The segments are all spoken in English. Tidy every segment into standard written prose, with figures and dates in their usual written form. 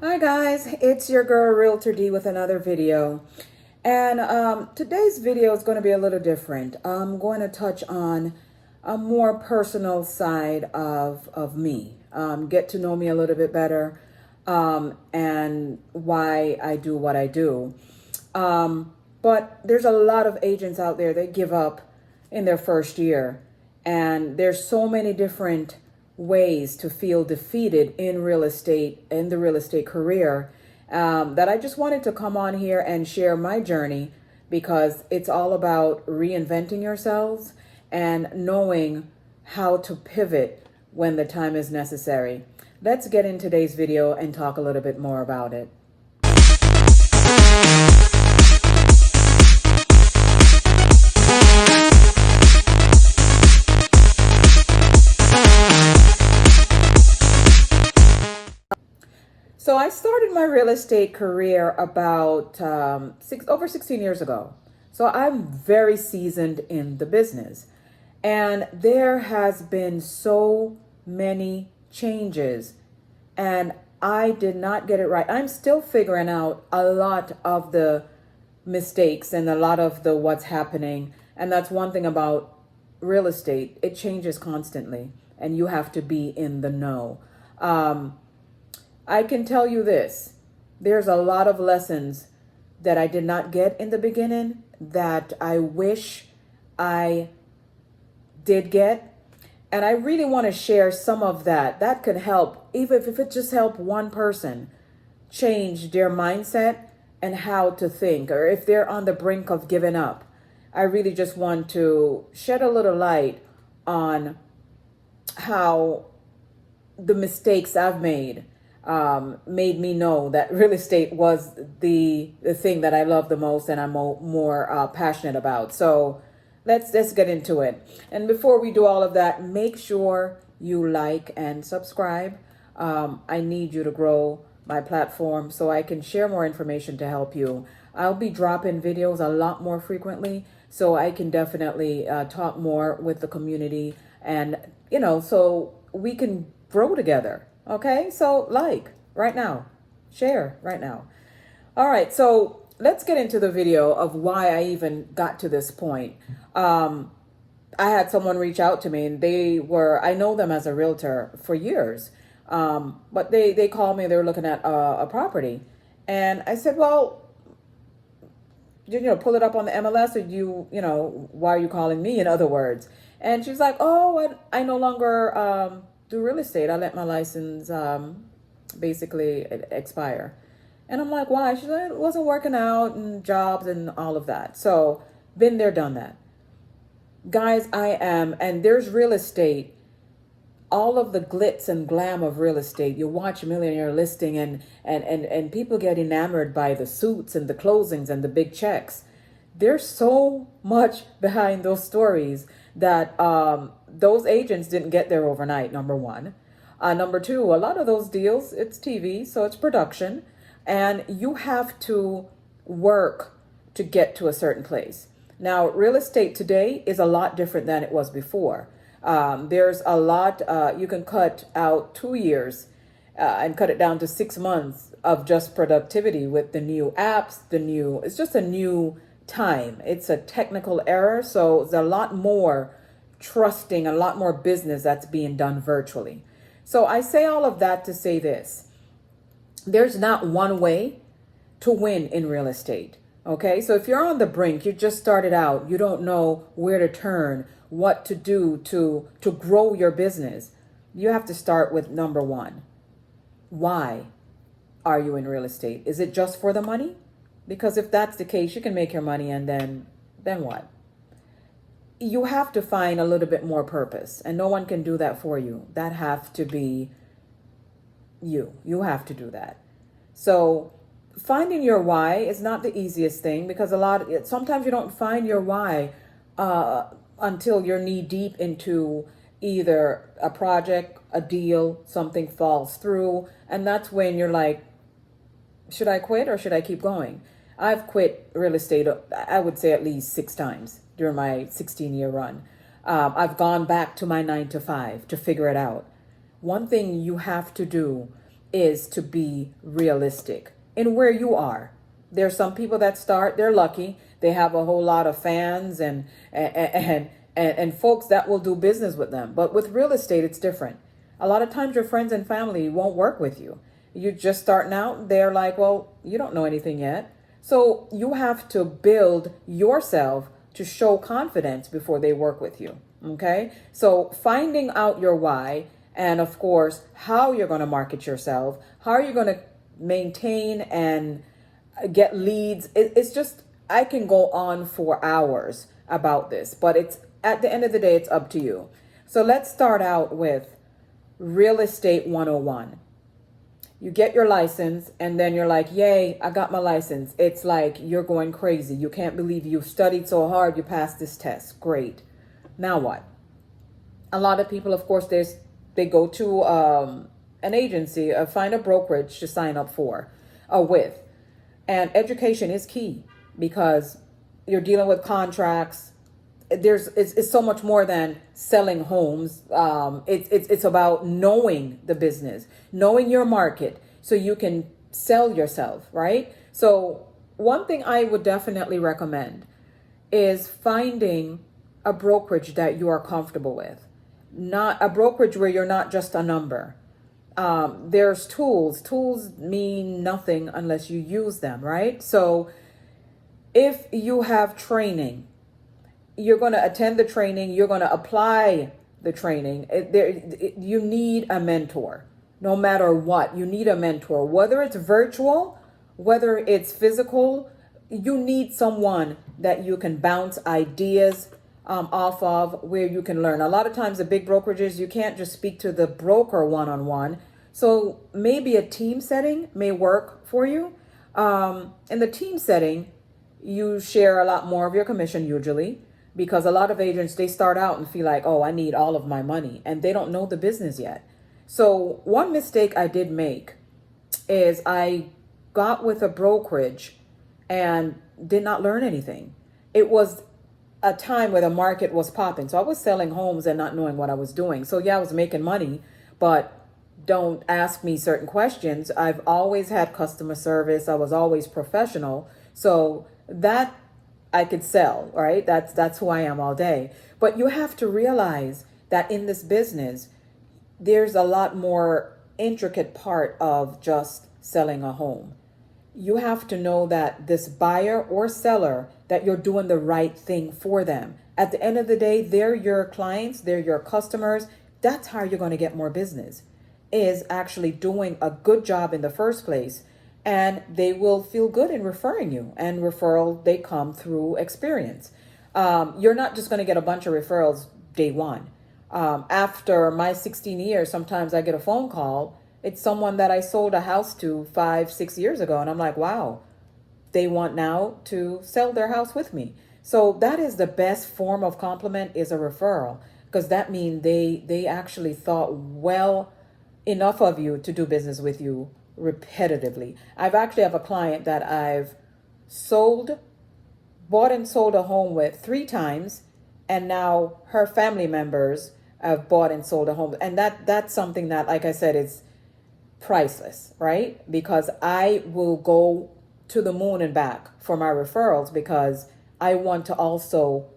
Hi guys, it's your girl Realtor D with another video. And today's video is going to be a little different. I'm going to touch on a more personal side of me. Get to know me a little bit better and why I do what I do. But there's a lot of agents out there that give up in their first year. And there's so many different ways to feel defeated in real estate, in the real estate career, that I just wanted to come on here and share my journey because it's all about reinventing yourselves and knowing how to pivot when the time is necessary. Let's get in today's video and talk a little bit more about it. So I started my real estate career about over 16 years ago. So I'm very seasoned in the business. And there has been so many changes. And I did not get it right. I'm still figuring out a lot of the mistakes and a lot of the what's happening. And that's one thing about real estate. It changes constantly. And you have to be in the know. I can tell you this, there's a lot of lessons that I did not get in the beginning that I wish I did get. And I really want to share some of that. That could help, even if it just helped one person change their mindset and how to think, or if they're on the brink of giving up. I really just want to shed a little light on how the mistakes I've made me know that real estate was the thing that I love the most and I'm more passionate about. So let's get into it. And before we do all of that, make sure you like and subscribe. I need you to grow my platform so I can share more information to help you. I'll be dropping videos a lot more frequently, so I can definitely talk more with the community and, so we can grow together. Okay, so like right now, share right now. All right, so let's get into the video of why I even got to this point. I had someone reach out to me and I know them as a realtor for years, but they called me, they were looking at a property. And I said, well, pull it up on the MLS or why are you calling me, in other words? And she's like, oh, I no longer do real estate. I let my license basically expire. And I'm like, why? She's like, it wasn't working out and jobs and all of that. So been there, done that. Guys, and there's real estate, all of the glitz and glam of real estate. You watch Millionaire Listing and people get enamored by the suits and the closings and the big checks. There's so much behind those stories that those agents didn't get there overnight, number one. Number two, a lot of those deals, it's TV, so it's production. And you have to work to get to a certain place. Now, real estate today is a lot different than it was before. There's a lot, you can cut out 2 years and cut it down to 6 months of just productivity with the new apps, it's just a new time. It's a technical error. So there's a lot more trusting, a lot more business that's being done virtually. So I say all of that to say this. There's not one way to win in real estate. Okay, so if you're on the brink, you just started out, you don't know where to turn, what to do to grow your business, you have to start with number one. Why are you in real estate? Is it just for the money? Because if that's the case, you can make your money and then what? You have to find a little bit more purpose, and no one can do that for you. That have to be you. You have to do that. So finding your why is not the easiest thing, because sometimes you don't find your why until you're knee deep into either a project, a deal, something falls through, and that's when you're like, should I quit or should I keep going? I've quit real estate, I would say at least 6 times during my 16-year run. I've gone back to my 9 to 5 to figure it out. One thing you have to do is to be realistic in where you are. There's some people that start, they're lucky. They have a whole lot of fans and folks that will do business with them. But with real estate, it's different. A lot of times your friends and family won't work with you. You're just starting out. They're like, well, you don't know anything yet. So you have to build yourself to show confidence before they work with you. Okay. So finding out your why, and of course, how you're going to market yourself, how are you going to maintain and get leads. It's just, I can go on for hours about this, but it's at the end of the day, it's up to you. So let's start out with Real Estate 101. You get your license and then you're like, yay, I got my license. It's like you're going crazy. You can't believe you studied so hard, you passed this test. Great. Now what? A lot of people, of course, they go to an agency, find a brokerage to sign up for, with. And education is key because you're dealing with contracts. It's so much more than selling homes. It's about knowing the business, knowing your market so you can sell yourself, right? So one thing I would definitely recommend is finding a brokerage that you are comfortable with, not a brokerage where you're not just a number. There's tools. Tools mean nothing unless you use them, right? So if you have training, you're going to attend the training, you're going to apply the training. You need a mentor. No matter what, you need a mentor, whether it's virtual, whether it's physical. You need someone that you can bounce ideas off of, where you can learn. A lot of times the big brokerages, you can't just speak to the broker one-on-one. So maybe a team setting may work for you. In the team setting, you share a lot more of your commission usually, because a lot of agents, they start out and feel like, oh, I need all of my money, and they don't know the business yet. So one mistake I did make is I got with a brokerage and did not learn anything. It was a time where the market was popping. So I was selling homes and not knowing what I was doing. So yeah, I was making money, but don't ask me certain questions. I've always had customer service. I was always professional. So that I could sell, right? That's who I am all day. But you have to realize that in this business, there's a lot more intricate part of just selling a home. You have to know that this buyer or seller, that you're doing the right thing for them. At the end of the day, they're your clients, they're your customers. That's how you're going to get more business, is actually doing a good job in the first place. And they will feel good in referring you. And referral, they come through experience. You're not just going to get a bunch of referrals day one. After my 16 years, sometimes I get a phone call. It's someone that I sold a house to 5-6 years ago. And I'm like, wow, they want now to sell their house with me. So that is the best form of compliment, is a referral, because that means they actually thought well enough of you to do business with you repetitively. I've actually have a client that I've bought and sold a home with 3 times, and now her family members have bought and sold a home. And that's something that, like I said, is priceless, right? Because I will go to the moon and back for my referrals, because I want to also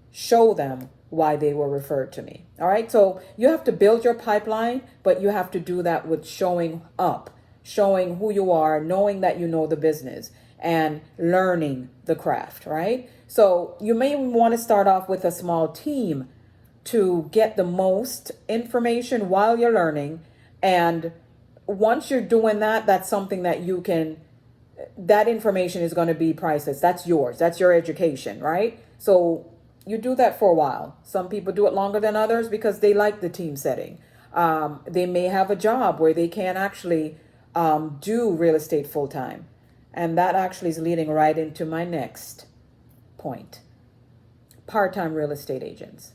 show them why they were referred to me. All right. So you have to build your pipeline, but you have to do that with showing up, showing who you are, knowing that you know the business, and learning the craft, right? So you may want to start off with a small team to get the most information while you're learning. And once you're doing that, that's something that that information is going to be priceless. That's yours. That's your education, right? So you do that for a while. Some people do it longer than others because they like the team setting. They may have a job where they can't actually do real estate full time. And that actually is leading right into my next point. Part-time real estate agents.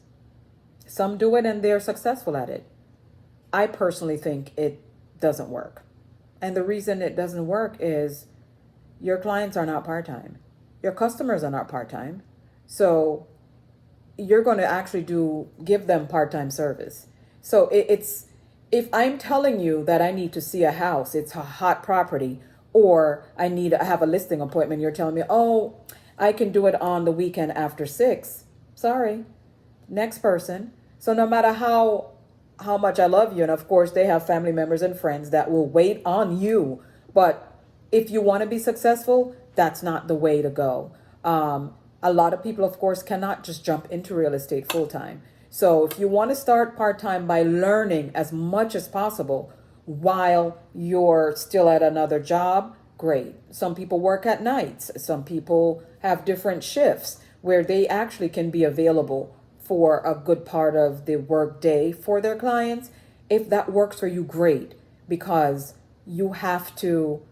Some do it and they're successful at it. I personally think it doesn't work. And the reason it doesn't work is your clients are not part-time. Your customers are not part-time. So you're going to actually give them part-time service. So If I'm telling you that I need to see a house, it's a hot property, or I have a listing appointment, you're telling me, oh, I can do it on the weekend after 6. Sorry, next person. So no matter how much I love you, and of course they have family members and friends that will wait on you, but if you want to be successful, that's not the way to go. A lot of people, of course, cannot just jump into real estate full time. So if you want to start part time by learning as much as possible while you're still at another job, great. Some people work at nights. Some people have different shifts where they actually can be available for a good part of the work day for their clients. If that works for you, great, because you have to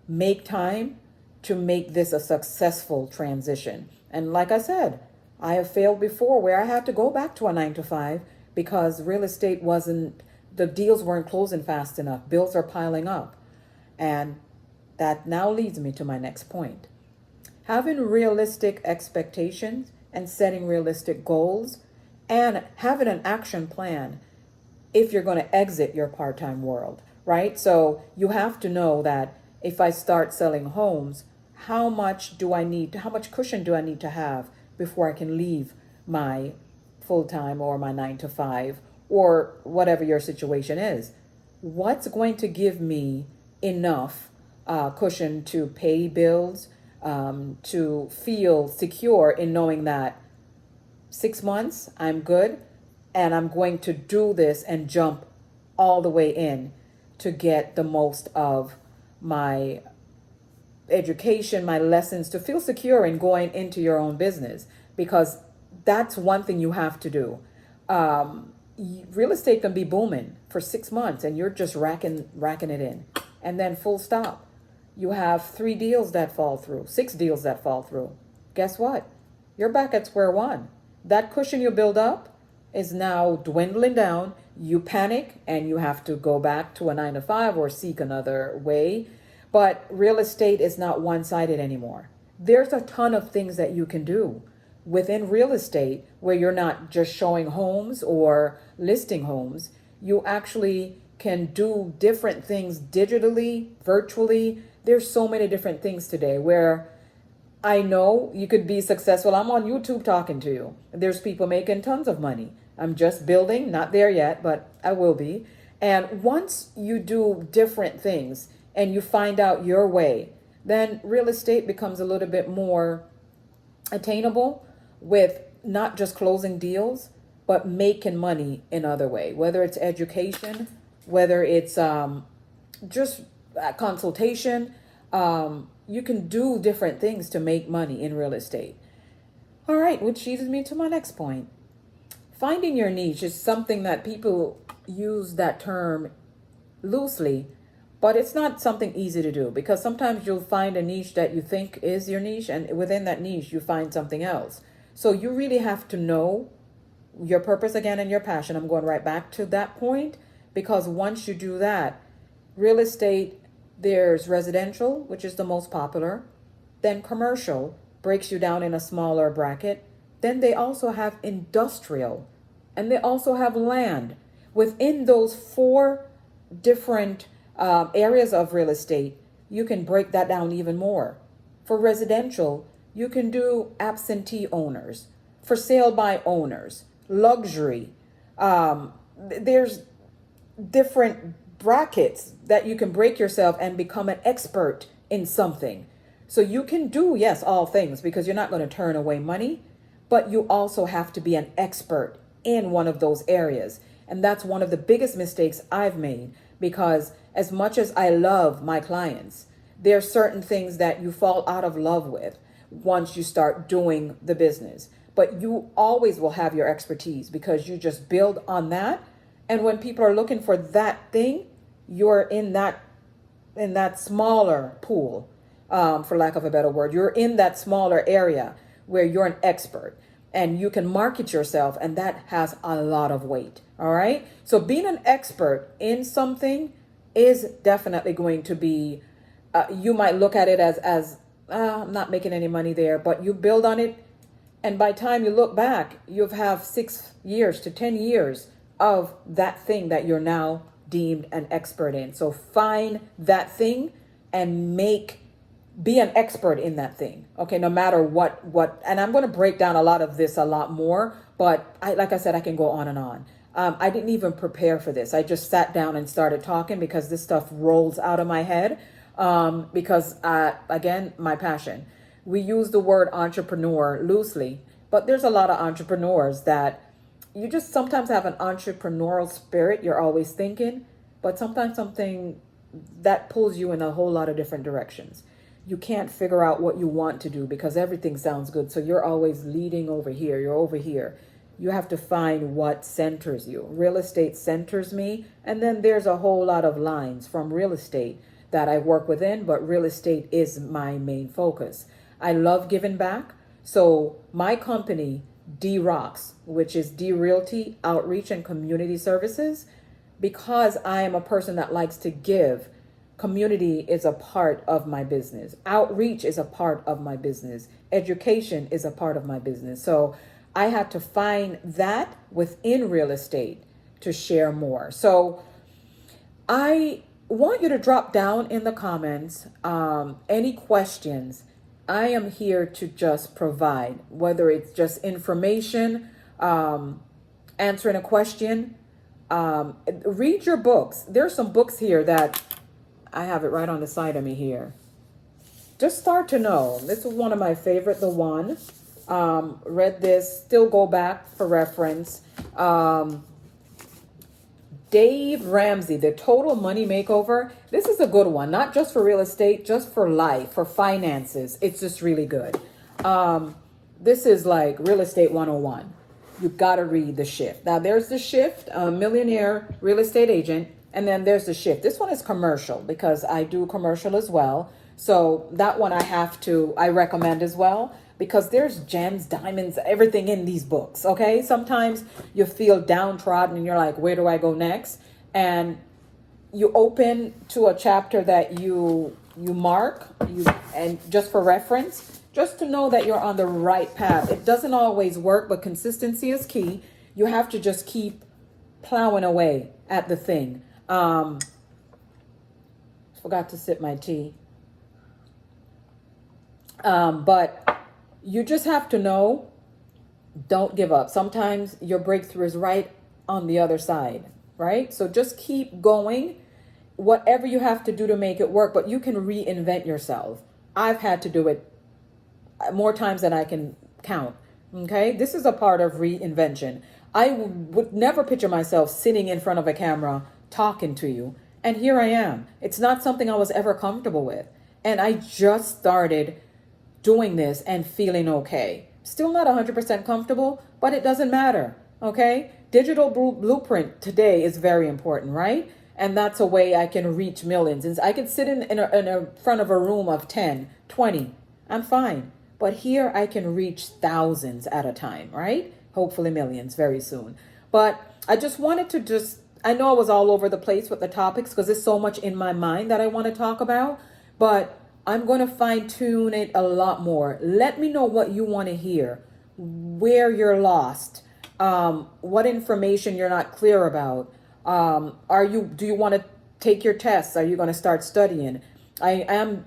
make time to make this a successful transition. And like I said, I have failed before where I had to go back to a 9 to 5 because real estate the deals weren't closing fast enough. Bills are piling up. And that now leads me to my next point. Having realistic expectations and setting realistic goals and having an action plan if you're going to exit your part-time world, right? So you have to know that if I start selling homes, how much cushion do I need to have before I can leave my full-time or my 9 to 5 or whatever your situation is? What's going to give me enough cushion to pay bills, to feel secure in knowing that 6 months, I'm good, and I'm going to do this and jump all the way in to get the most of my education, my lessons, to feel secure in going into your own business, because that's one thing you have to do. Real estate can be booming for 6 months and you're just racking it in, and then full stop. You have 3 deals that fall through, 6 deals that fall through. Guess what? You're back at square one. That cushion you build up is now dwindling down. You panic and you have to go back to a 9 to 5 or seek another way. But real estate is not one-sided anymore. There's a ton of things that you can do within real estate where you're not just showing homes or listing homes. You actually can do different things digitally, virtually. There's so many different things today where I know you could be successful. I'm on YouTube talking to you. There's people making tons of money. I'm just building, not there yet, but I will be. And once you do different things and you find out your way, then real estate becomes a little bit more attainable with not just closing deals, but making money in other way, whether it's education, whether it's just consultation. You can do different things to make money in real estate. All right, which leads me to my next point. Finding your niche is something that people use that term loosely, but it's not something easy to do, because sometimes you'll find a niche that you think is your niche, and within that niche you find something else. So you really have to know your purpose again and your passion. I'm going right back to that point, because once you do that, real estate, there's residential, which is the most popular. Then commercial breaks you down in a smaller bracket. Then they also have industrial, and they also have land. Within those 4 different areas of real estate, you can break that down even more. For residential, you can do absentee owners, for sale by owners, luxury. There's different brackets that you can break yourself and become an expert in something. So you can do, yes, all things, because you're not going to turn away money, but you also have to be an expert in one of those areas. And that's one of the biggest mistakes I've made, because as much as I love my clients, there are certain things that you fall out of love with once you start doing the business. But you always will have your expertise because you just build on that. And when people are looking for that thing, you're in that smaller pool, for lack of a better word. You're in that smaller area where you're an expert and you can market yourself, and that has a lot of weight. All right. So being an expert in something is definitely going to be, you might look at it as I'm not making any money there, but you build on it. And by the time you look back, you have 6 years to 10 years of that thing that you're now deemed an expert in. So find that thing and be an expert in that thing. Okay, no matter what, and I'm going to break down a lot of this a lot more, but like I said, I can go on and on. I didn't even prepare for this. I just sat down and started talking because this stuff rolls out of my head. Because again, my passion. We use the word entrepreneur loosely, but there's a lot of entrepreneurs that you just sometimes have an entrepreneurial spirit. You're always thinking, but sometimes something that pulls you in a whole lot of different directions. You can't figure out what you want to do because everything sounds good. So you're always leading over here. You're over here. You have to find what centers you. Real estate centers me. And then there's a whole lot of lines from real estate that I work within, but real estate is my main focus. I love giving back. So my company, D Rocks, which is D Realty Outreach and Community Services, because I am a person that likes to give, community is a part of my business. Outreach is a part of my business. Education is a part of my business. So I had to find that within real estate to share more. So I want you to drop down in the comments any questions. I am here to just provide, whether it's just information, answering a question. Read your books. There's some books here that I have it right on the side of me here. Just start to know. This is one of my favorite, The One. Read this, still go back for reference. Dave Ramsey, The Total Money Makeover. This is a good one, not just for real estate, just for life, for finances. It's just really good. This is like real estate 101. You've got to read The Shift. Now there's The Shift, a millionaire real estate agent. And then there's The Shift. This one is commercial because I do commercial as well. So that one I recommend as well, because there's gems, diamonds, everything in these books. Okay. Sometimes you feel downtrodden and you're like, where do I go next? And you open to a chapter that you mark and just for reference, just to know that you're on the right path. It doesn't always work, but consistency is key. You have to just keep plowing away at the thing. Forgot to sip my tea. But you just have to know, don't give up. Sometimes your breakthrough is right on the other side, right? So just keep going, whatever you have to do to make it work, but you can reinvent yourself. I've had to do it more times than I can count. Okay. This is a part of reinvention. I would never picture myself sitting in front of a camera talking to you. And here I am. It's not something I was ever comfortable with. And I just started doing this and feeling okay. Still not 100% comfortable, but it doesn't matter. Okay. Digital blueprint today is very important, right? And that's a way I can reach millions. And I can sit in front of a room of 10, 20. I'm fine. But here I can reach thousands at a time, right? Hopefully millions very soon. But I just wanted to I know I was all over the place with the topics because there's so much in my mind that I want to talk about, but I'm going to fine tune it a lot more. Let me know what you want to hear, where you're lost, what information you're not clear about. Do you want to take your tests? Are you going to start studying? I am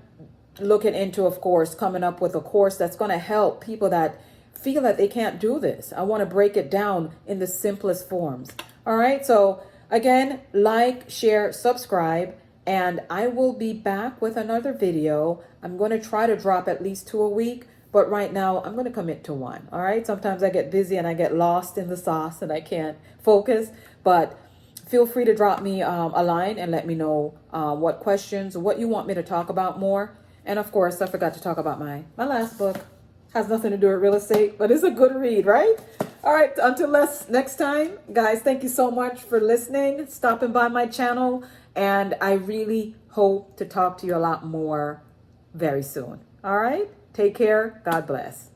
looking into, of course, coming up with a course that's going to help people that feel that they can't do this. I want to break it down in the simplest forms. All right. So again, like, share, subscribe, and I will be back with another video. I'm going to try to drop at least 2 a week, but right now I'm going to commit to 1. All right. Sometimes I get busy and I get lost in the sauce and I can't focus, but feel free to drop me a line and let me know what questions, what you want me to talk about more. And of course, I forgot to talk about my last book. Has nothing to do with real estate, but it's a good read, right? All right, until next time, guys, thank you so much for listening, stopping by my channel, and I really hope to talk to you a lot more very soon. All right, take care. God bless.